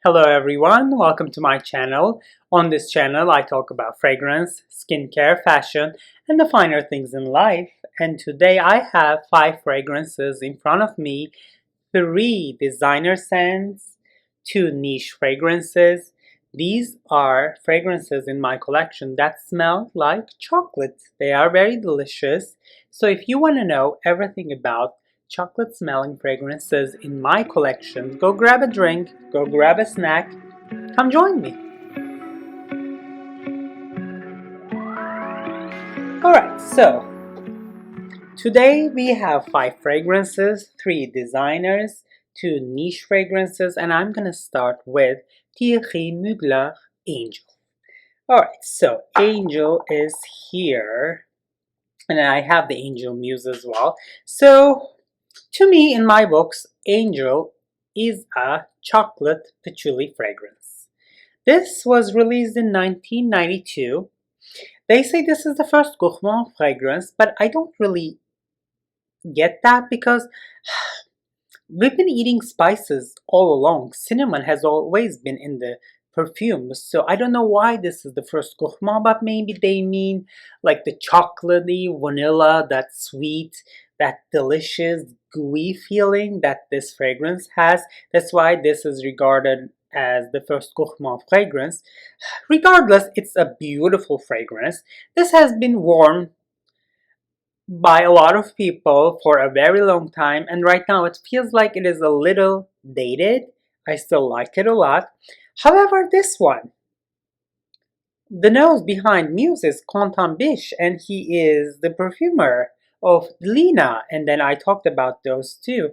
Hello everyone, welcome to my channel. On this channel I talk about fragrance, skincare, fashion, and the finer things in life. And today I have 5 fragrances in front of me, 3 designer scents, 2 niche fragrances. These are fragrances in my collection that smell like chocolate. They are very delicious. So if you want to know everything about chocolate smelling fragrances in my collection, go grab a drink, go grab a snack, come join me. Alright, so today we have 5 fragrances, 3 designers, 2 niche fragrances, and I'm gonna start with Thierry Mugler Angel. Alright, so Angel is here, and I have the Angel Muse as well. So to me, in my books, Angel is a chocolate patchouli fragrance. This was released in 1992. They say this is the first Gourmand fragrance, but I don't really get that because we've been eating spices all along. Cinnamon has always been in the perfumes, so I don't know why this is the first Gourmand, but maybe they mean like the chocolatey vanilla, that sweet, that delicious gooey feeling that this fragrance has. That's why this is regarded as the first Gourmand fragrance. Regardless, it's a beautiful fragrance. This has been worn by a lot of people for a very long time, and right now it feels like it is a little dated. I still like it a lot. However, this one, the nose behind Muse is Quentin Biche, and he is the perfumer of Lina, and then I talked about those two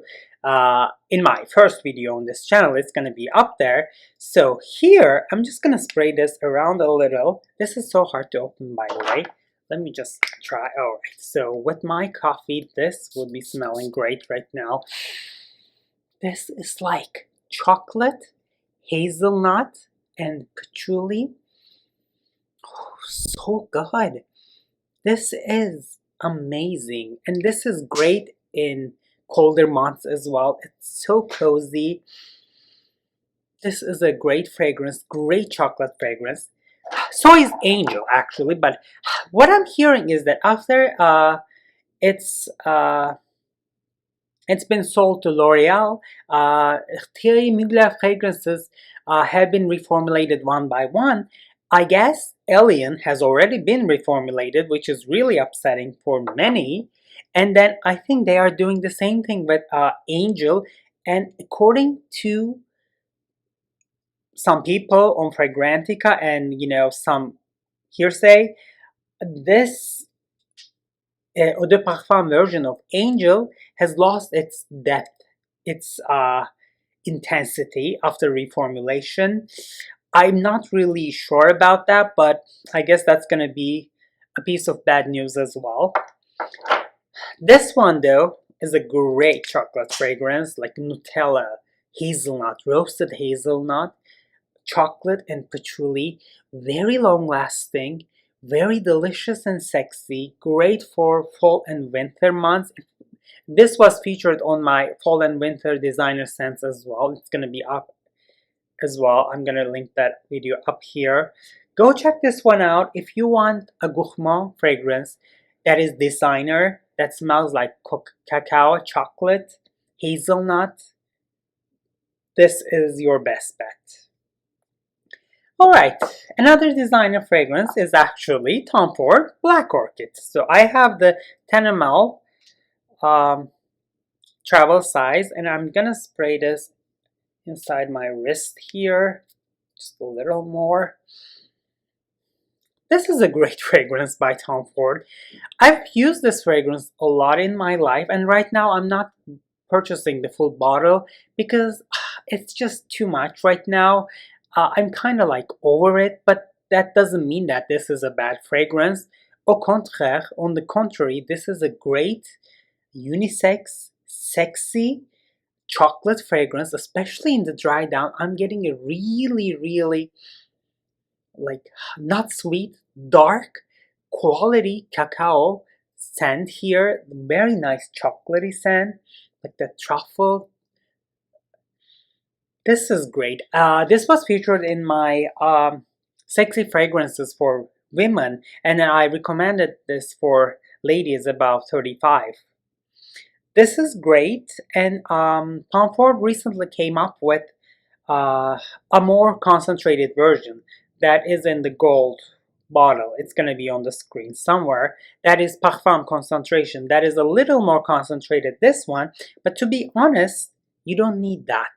in my first video on this channel. It's going to be up there. So here, I'm just going to spray this around a little. This is so hard to open, by the way. Let me just try. Alright, so with my coffee, this would be smelling great right now. This is like chocolate, hazelnut, and patchouli. Oh, so good. This is amazing, and this is great in colder months as well. It's so cozy. This is a great fragrance, great chocolate fragrance. So is Angel, actually, but what I'm hearing is that after it's been sold to L'Oreal, Thierry Mugler fragrances have been reformulated one by one. I guess Alien has already been reformulated, which is really upsetting for many. And then I think they are doing the same thing with Angel. And according to some people on Fragrantica and some hearsay, this Eau de Parfum version of Angel has lost its depth, its intensity after reformulation. I'm not really sure about that, but I guess that's gonna be a piece of bad news as well. This one though is a great chocolate fragrance, like Nutella, hazelnut, roasted hazelnut, chocolate and patchouli, very long lasting, very delicious and sexy, great for fall and winter months. This was featured on my fall and winter designer scents as well. It's gonna be up as well. I'm gonna link that video up here. Go check this one out if you want a gourmand fragrance that is designer, that smells like cacao, chocolate, hazelnut. This is your best bet. Alright, another designer fragrance is actually Tom Ford Black Orchid. So I have the 10 ml travel size, and I'm gonna spray this inside my wrist here, just a little more. This is a great fragrance by Tom Ford. I've used this fragrance a lot in my life, and right now I'm not purchasing the full bottle because it's just too much right now. I'm kind of like over it, but that doesn't mean that this is a bad fragrance. Au contraire, on the contrary, this is a great unisex, sexy chocolate fragrance, especially in the dry down. I'm getting a really like not sweet, dark, quality cacao scent here. Very nice chocolatey scent, like the truffle. This is great. This was featured in my sexy fragrances for women, and I recommended this for ladies about 35. This is great, and Tom Ford recently came up with uh, a more concentrated version that is in the gold bottle. It's going to be on the screen somewhere. That is Parfum concentration. That is a little more concentrated, this one, but to be honest, you don't need that.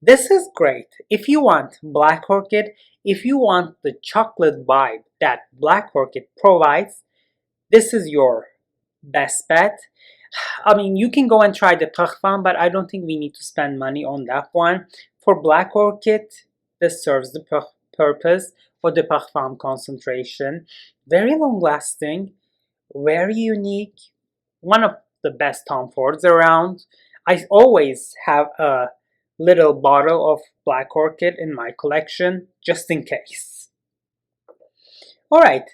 This is great. If you want Black Orchid, if you want the chocolate vibe that Black Orchid provides, this is your best bet. I mean, you can go and try the Parfum, but I don't think we need to spend money on that one. For Black Orchid, this serves the purpose for the Parfum concentration. Very long lasting, very unique, one of the best Tom Fords around. I always have a little bottle of Black Orchid in my collection, just in case. Alright,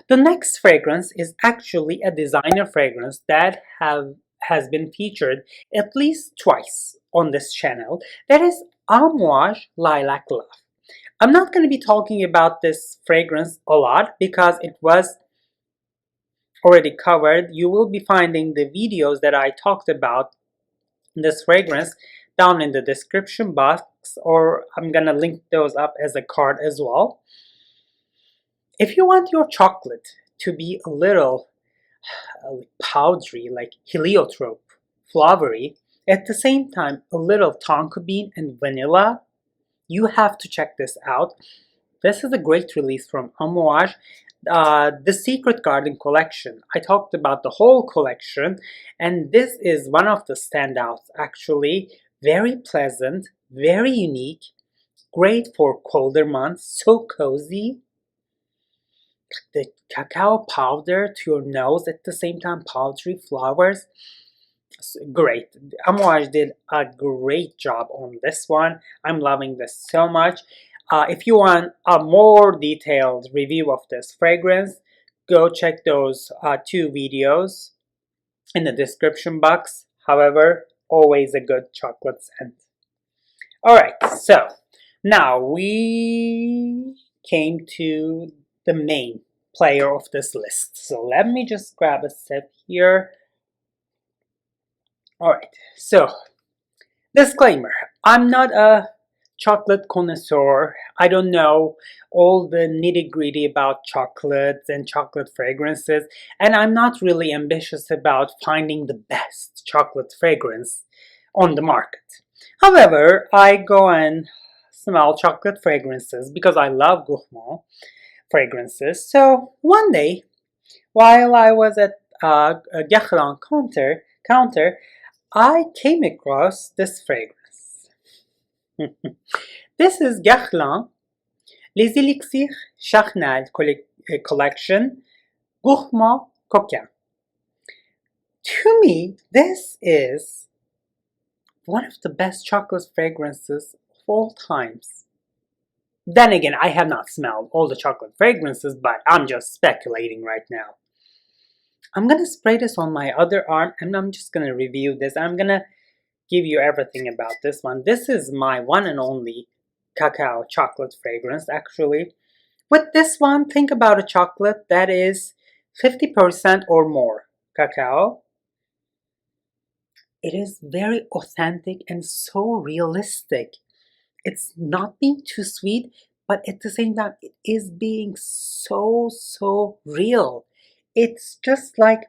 the next fragrance is actually a designer fragrance that has been featured at least twice on this channel. That is Amouage Lilac Love. I'm not going to be talking about this fragrance a lot because it was already covered. You will be finding the videos that I talked about this fragrance down in the description box, or I'm gonna link those up as a card as well. If you want your chocolate to be a little powdery, like heliotrope, flowery, at the same time a little tonka bean and vanilla, you have to check this out. This is a great release from Amouage. The Secret Garden collection. I talked about the whole collection, and this is one of the standouts actually. Very pleasant, very unique, great for colder months, so cozy. The cacao powder to your nose at the same time, powdery flowers. Great. Amouage did a great job on this one. I'm loving this so much. If you want a more detailed review of this fragrance, go check those two videos in the description box. However, always a good chocolate scent. Alright, so now we came to the main player of this list. So let me just grab a sip here. Alright, so disclaimer, I'm not a chocolate connoisseur. I don't know all the nitty-gritty about chocolates and chocolate fragrances, and I'm not really ambitious about finding the best chocolate fragrance on the market. However, I go and smell chocolate fragrances because I love Gourmand fragrances. So one day, while I was at a Guerlain counter, I came across this fragrance. This is Guerlain Les Elixirs Charnel collection Gourmand Coquin. To me, this is one of the best chocolate fragrances of all times. Then again, I have not smelled all the chocolate fragrances, but I'm just speculating right now. I'm gonna spray this on my other arm and I'm just gonna review this. I'm gonna give you everything about this one. This is my one and only cacao chocolate fragrance actually. With this one, think about a chocolate that is 50% or more cacao. It is very authentic and so realistic. It's not being too sweet, but at the same time, it is being so real. It's just like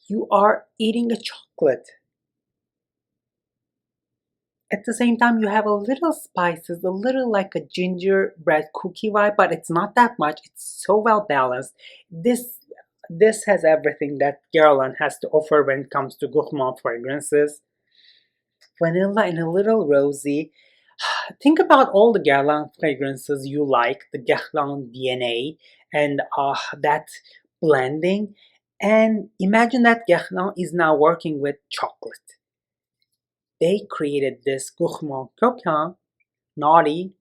you are eating a chocolate. At the same time, you have a little spices, a little like a gingerbread cookie vibe, but it's not that much. It's so well balanced. This has everything that Guerlain has to offer when it comes to gourmand fragrances. Vanilla and a little rosy. Think about all the Guerlain fragrances you like, the Guerlain DNA, and that blending. And imagine that Guerlain is now working with chocolate. They created this Gourmand Coquin, naughty,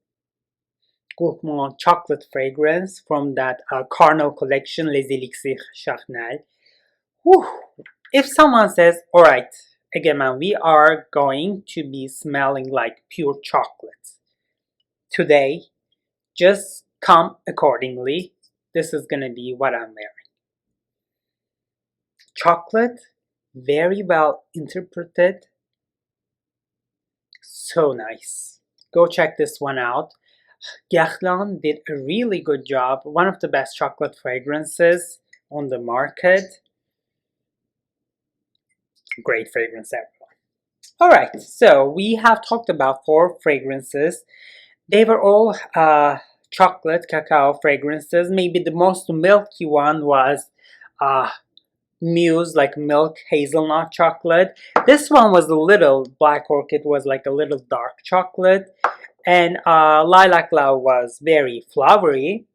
Gourmand chocolate fragrance from that Carnal collection, Les Elixirs Charnel. Whew. If someone says, alright, Egemen, we are going to be smelling like pure chocolate. Today, just come accordingly. This is gonna be what I'm wearing. Chocolate, very well interpreted. So nice. Go check this one out. Guerlain did a really good job. One of the best chocolate fragrances on the market. Great fragrance, everyone. Alright, so we have talked about 4 fragrances. They were all chocolate cacao fragrances. Maybe the most milky one was Muse, like milk hazelnut chocolate. This one was a little, Black Orchid was like a little dark chocolate. And Lilac was very flowery.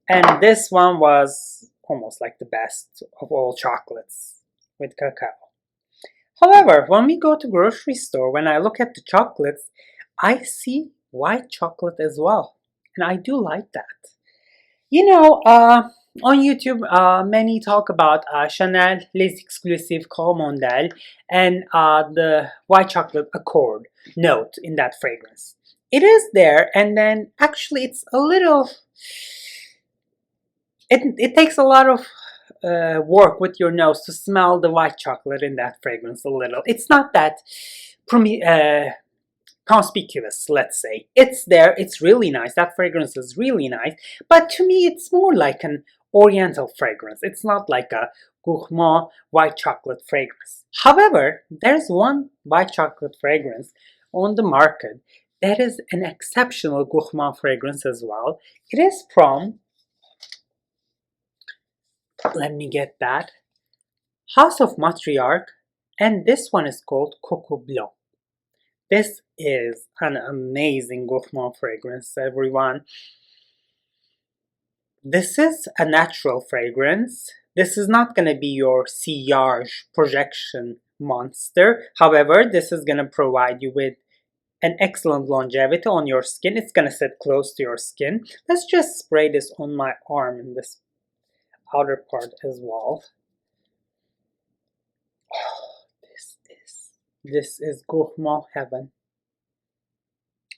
And this one was almost like the best of all chocolates with cacao. However, when we go to grocery store, when I look at the chocolates, I see white chocolate as well. And I do like that. You know, on YouTube, many talk about Chanel Les Exclusives Gourmand and the white chocolate accord note in that fragrance. It is there, and then actually it's a little, it takes a lot of work with your nose to smell the white chocolate in that fragrance a little. It's not that conspicuous, let's say. It's there, it's really nice. That fragrance is really nice, but to me it's more like an oriental fragrance. It's not like a gourmand white chocolate fragrance. However, there's one white chocolate fragrance on the market that is an exceptional gourmand fragrance as well. It is from, let me get that, House of Matriarch, and this one is called Coco Blanc. This is an amazing gourmand fragrance, everyone. This is a natural fragrance. This is not going to be your sillage projection monster. However, this is going to provide you with an excellent longevity on your skin. It's going to sit close to your skin. Let's just spray this on my arm in this outer part as well. Oh, this is gourmand heaven.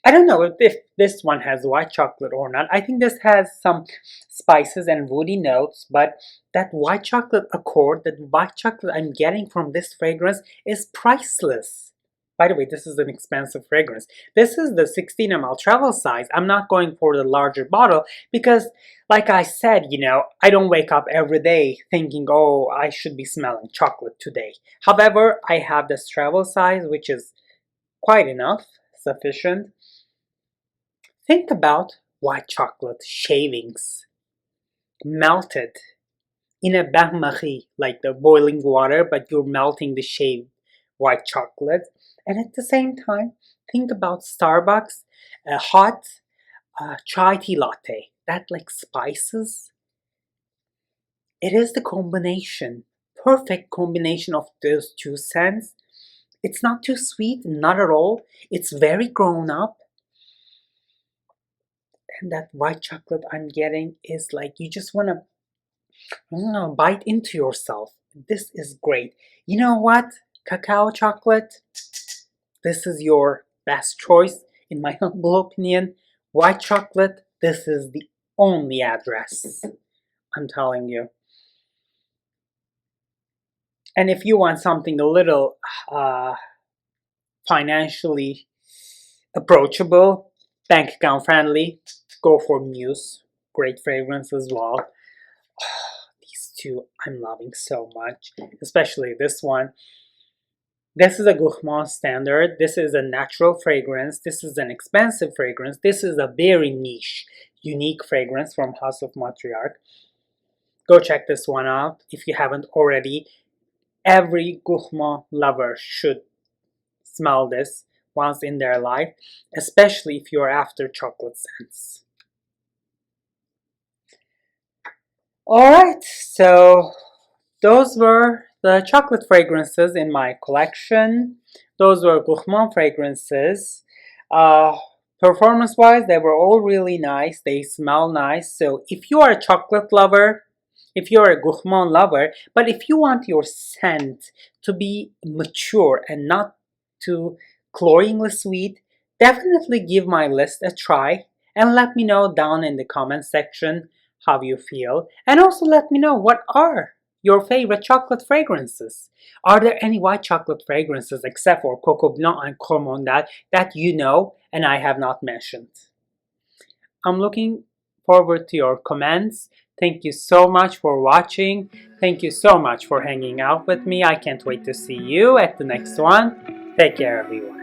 I don't know if this one has white chocolate or not. I think this has some spices and woody notes, but that white chocolate accord, that white chocolate I'm getting from this fragrance is priceless. By the way, this is an expensive fragrance. This is the 16 ml travel size. I'm not going for the larger bottle because, like I said, you know, I don't wake up every day thinking, oh, I should be smelling chocolate today. However, I have this travel size, which is quite enough, sufficient. Think about white chocolate shavings, melted in a bain-marie, like the boiling water, but you're melting the shaved white chocolate. And at the same time, think about Starbucks, a hot chai tea latte, that like spices. It is the combination, perfect combination of those two scents. It's not too sweet, not at all. It's very grown up. And that white chocolate I'm getting is like, you just want to, I don't know, bite into yourself. This is great. You know what? Cacao chocolate, this is your best choice, in my humble opinion. White chocolate, this is the only address. I'm telling you. And if you want something a little financially approachable, bank account friendly, go for Muse. Great fragrance as well. These two I'm loving so much, especially this one. This is a Gourmand standard. This is a natural fragrance. This is an expensive fragrance. This is a very niche, unique fragrance from House of Matriarch. Go check this one out if you haven't already. Every Gourmand lover should smell this once in their life, especially if you're after chocolate scents. Alright, so those were the chocolate fragrances in my collection. Those were Gourmand fragrances. Performance-wise, they were all really nice. They smell nice. So if you are a chocolate lover, if you're a Gourmand lover. But if you want your scent to be mature and not too cloyingly sweet, definitely give my list a try and let me know down in the comment section how you feel. And also let me know what are your favorite chocolate fragrances. Are there any white chocolate fragrances except for Coco Blanc and Gourmand that you know and I have not mentioned? I'm looking forward to your comments. Thank you so much for watching. Thank you so much for hanging out with me. I can't wait to see you at the next one. Take care, everyone.